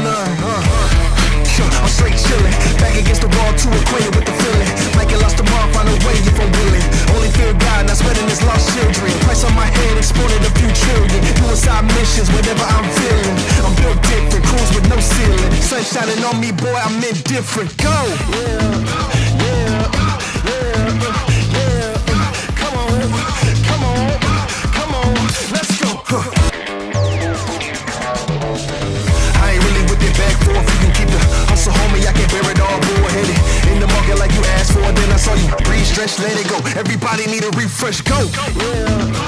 none. I'm straight chillin', back against the wall, too acquainted with the feeling. Might get lost tomorrow, find a way if I'm willing. Only fear God, not spreading his lost children. Price on my head, exported a few trillion. Doing side missions whenever I'm feeling. I'm built different, cruise with no ceiling. Sun shining on me, boy, I'm indifferent. Go! Come on, let's go. Back forth, you can keep the hustle, homie. I can't bear it all, bullheaded. In the market like you asked for, then I saw you breathe, stretch, let it go. Everybody need a refresh, go. Yeah.